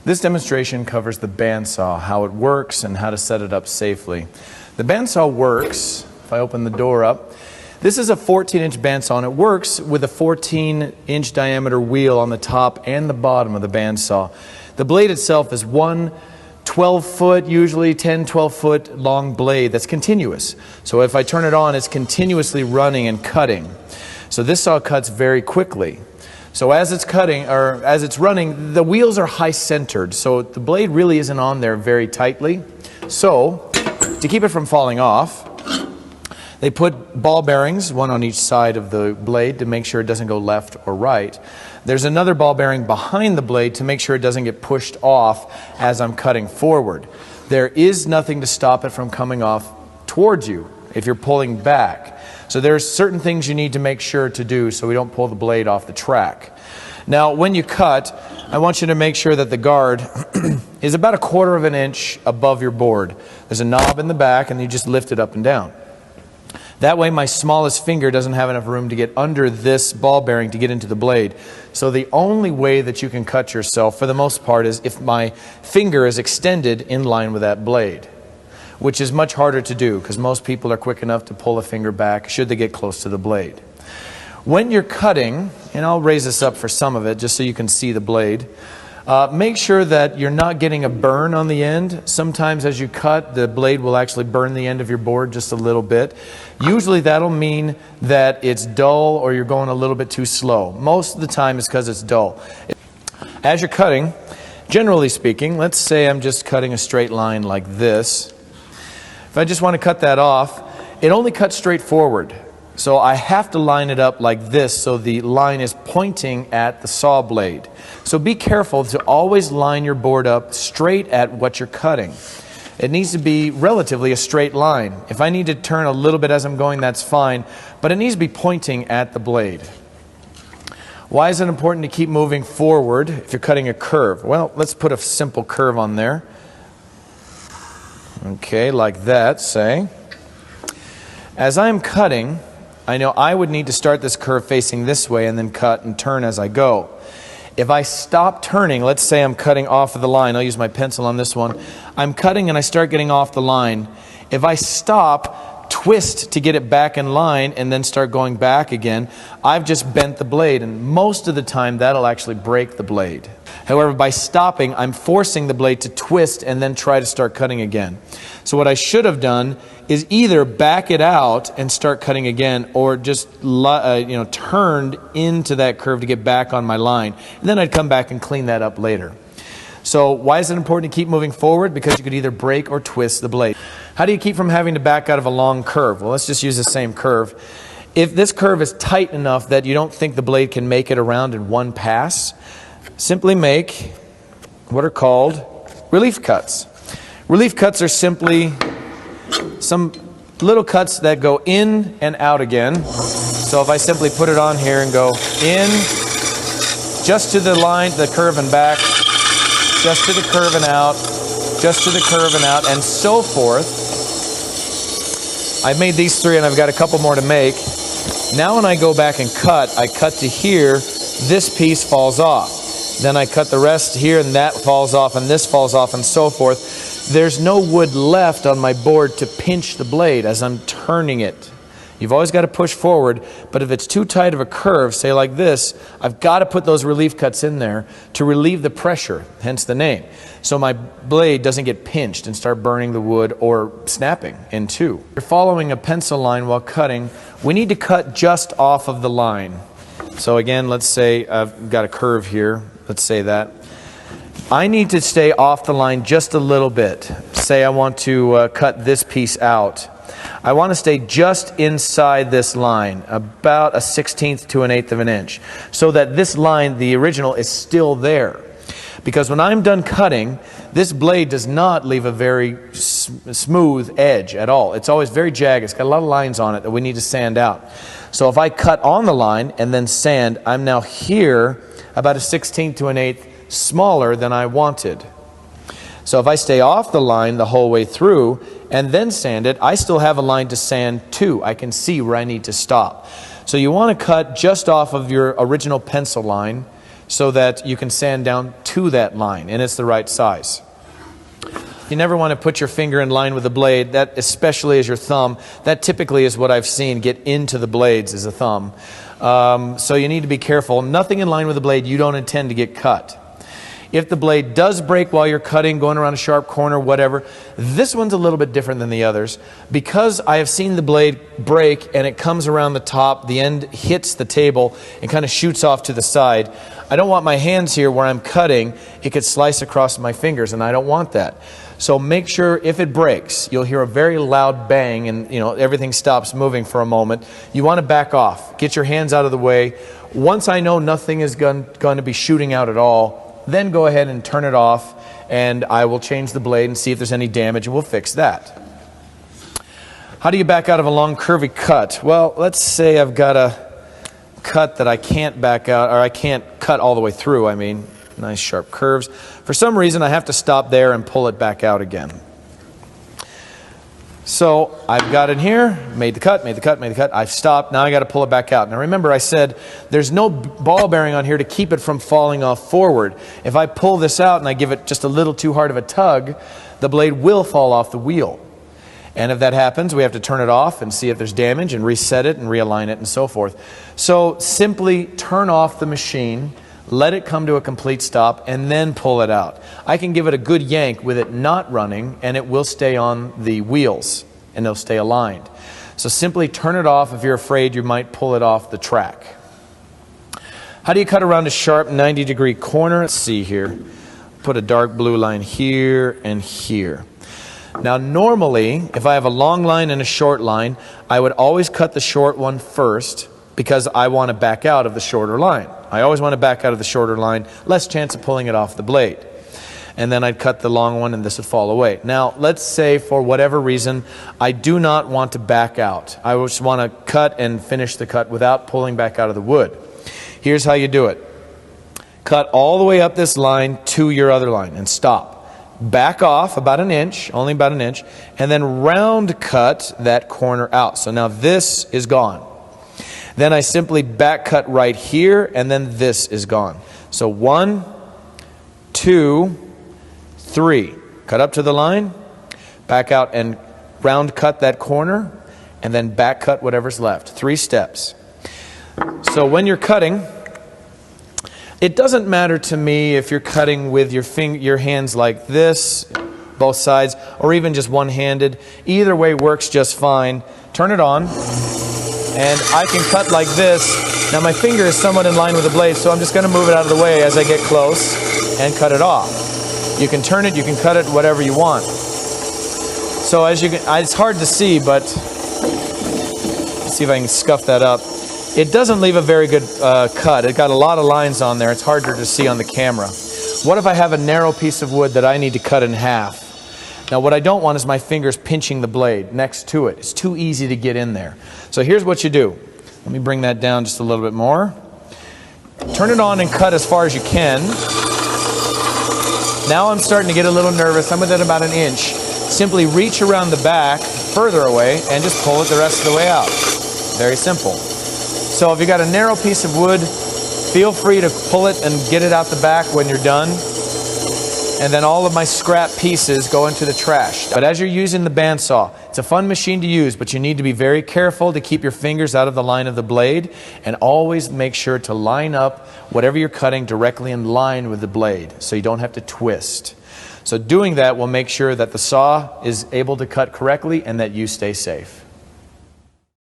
This demonstration covers the bandsaw, how it works and how to set it up safely. The bandsaw works, if I open the door up, this is a 14-inch bandsaw and it works with a 14-inch diameter wheel on the top and the bottom of the bandsaw. The blade itself is one 12-foot, usually 10, 12-foot long blade that's continuous. So if I turn it on, it's continuously running and cutting. So this saw cuts very quickly. So as it's cutting, or as it's running, the wheels are high-centered, so the blade really isn't on there very tightly. So, to keep it from falling off, they put ball bearings, one on each side of the blade to make sure it doesn't go left or right. There's another ball bearing behind the blade to make sure it doesn't get pushed off as I'm cutting forward. There is nothing to stop it from coming off towards you if you're pulling back. So there's certain things you need to make sure to do so we don't pull the blade off the track. Now when you cut, I want you to make sure that the guard is about 1/4 of an inch above your board. There's a knob in the back and you just lift it up and down. That way my smallest finger doesn't have enough room to get under this ball bearing to get into the blade. So the only way that you can cut yourself for the most part is if my finger is extended in line with that blade, which is much harder to do because most people are quick enough to pull a finger back should they get close to the blade. When you're cutting, and I'll raise this up for some of it just so you can see the blade, make sure that you're not getting a burn on the end. Sometimes as you cut, the blade will actually burn the end of your board just a little bit. Usually that'll mean that it's dull or you're going a little bit too slow. Most of the time it's because it's dull. As you're cutting, generally speaking, let's say I'm just cutting a straight line like this. If I just want to cut that off, it only cuts straight forward. So I have to line it up like this so the line is pointing at the saw blade. So be careful to always line your board up straight at what you're cutting. It needs to be relatively a straight line. If I need to turn a little bit as I'm going, that's fine, but it needs to be pointing at the blade. Why is it important to keep moving forward if you're cutting a curve? Well, let's put a simple curve on there. Okay, like that, say. As I'm cutting, I know I would need to start this curve facing this way and then cut and turn as I go. If I stop turning, let's say I'm cutting off of the line, I'll use my pencil on this one. I'm cutting and I start getting off the line. If I stop, twist to get it back in line and then start going back again, I've just bent the blade, and most of the time that'll actually break the blade. However, by stopping, I'm forcing the blade to twist and then try to start cutting again. So what I should have done is either back it out and start cutting again, or just turned into that curve to get back on my line. And then I'd come back and clean that up later. So why is it important to keep moving forward? Because you could either break or twist the blade. How do you keep from having to back out of a long curve? Well, let's just use the same curve. If this curve is tight enough that you don't think the blade can make it around in one pass, simply make what are called relief cuts. Relief cuts are simply some little cuts that go in and out again. So if I simply put it on here and go in, just to the line, the curve and back, just to the curve and out, just to the curve and out, and so forth. I've made these 3 and I've got a couple more to make. Now when I go back and cut, I cut to here, this piece falls off. Then I cut the rest here and that falls off and this falls off and so forth. There's no wood left on my board to pinch the blade as I'm turning it. You've always got to push forward, but if it's too tight of a curve, say like this, I've got to put those relief cuts in there to relieve the pressure, hence the name. So my blade doesn't get pinched and start burning the wood or snapping in two. If you're following a pencil line while cutting, we need to cut just off of the line. So again, let's say I've got a curve here. Let's say that. I need to stay off the line just a little bit. Say I want to cut this piece out. I want to stay just inside this line, about 1/16 to 1/8 of an inch, so that this line, the original, is still there. Because when I'm done cutting, this blade does not leave a very smooth edge at all. It's always very jagged. It's got a lot of lines on it that we need to sand out. So if I cut on the line and then sand, I'm now here about 1/16 to 1/8 smaller than I wanted. So if I stay off the line the whole way through and then sand it, I still have a line to sand to. I can see where I need to stop. So you want to cut just off of your original pencil line so that you can sand down to that line, and it's the right size. You never want to put your finger in line with the blade, that especially as your thumb. That typically is what I've seen get into the blades as a thumb. So you need to be careful. Nothing in line with the blade you don't intend to get cut. If the blade does break while you're cutting, going around a sharp corner, whatever, this one's a little bit different than the others. Because I have seen the blade break and it comes around the top, the end hits the table and kind of shoots off to the side. I don't want my hands here where I'm cutting, it could slice across my fingers, and I don't want that. So make sure if it breaks, you'll hear a very loud bang and everything stops moving for a moment. You want to back off. Get your hands out of the way. Once I know nothing is going to be shooting out at all, then go ahead and turn it off, and I will change the blade and see if there's any damage, and we'll fix that. How do you back out of a long curvy cut? Well, let's say I've got a cut that I can't back out, or I can't cut all the way through, I mean. Nice sharp curves. For some reason I have to stop there and pull it back out again. So I've got it here, made the cut, I've stopped, now I got to pull it back out. Now remember I said there's no ball bearing on here to keep it from falling off forward. If I pull this out and I give it just a little too hard of a tug, the blade will fall off the wheel. And if that happens, we have to turn it off and see if there's damage and reset it and realign it and so forth. So simply turn off the machine, let it come to a complete stop, and then pull it out. I can give it a good yank with it not running, and it will stay on the wheels, and they'll stay aligned. So simply turn it off if you're afraid you might pull it off the track. How do you cut around a sharp 90-degree corner? Let's see here. Put a dark blue line here and here. Now normally, if I have a long line and a short line, I would always cut the short one first, because I want to back out of the shorter line. I always want to back out of the shorter line, less chance of pulling it off the blade. And then I'd cut the long one and this would fall away. Now, let's say for whatever reason, I do not want to back out. I just want to cut and finish the cut without pulling back out of the wood. Here's how you do it. Cut all the way up this line to your other line and stop. Back off about an inch, only about an inch, and then round cut that corner out. So now this is gone. Then I simply back cut right here, and then this is gone. So 1, 2, 3. Cut up to the line, back out and round cut that corner, and then back cut whatever's left. 3 steps. So when you're cutting, it doesn't matter to me if you're cutting with your hands like this, both sides, or even just one-handed. Either way works just fine. Turn it on. And I can cut like this. Now my finger is somewhat in line with the blade, so I'm just going to move it out of the way as I get close and cut it off. You can turn it, you can cut it, whatever you want. So as you can, it's hard to see, but let's see if I can scuff that up. It doesn't leave a very good cut. It got a lot of lines on there. It's harder to see on the camera. What if I have a narrow piece of wood that I need to cut in half? Now what I don't want is my fingers pinching the blade next to it. It's too easy to get in there. So here's what you do. Let me bring that down just a little bit more. Turn it on and cut as far as you can. Now I'm starting to get a little nervous. I'm within about an inch. Simply reach around the back further away and just pull it the rest of the way out. Very simple. So if you got a narrow piece of wood, feel free to pull it and get it out the back when you're done. And then all of my scrap pieces go into the trash. But as you're using the bandsaw, it's a fun machine to use, but you need to be very careful to keep your fingers out of the line of the blade, and always make sure to line up whatever you're cutting directly in line with the blade, so you don't have to twist. So doing that will make sure that the saw is able to cut correctly and that you stay safe.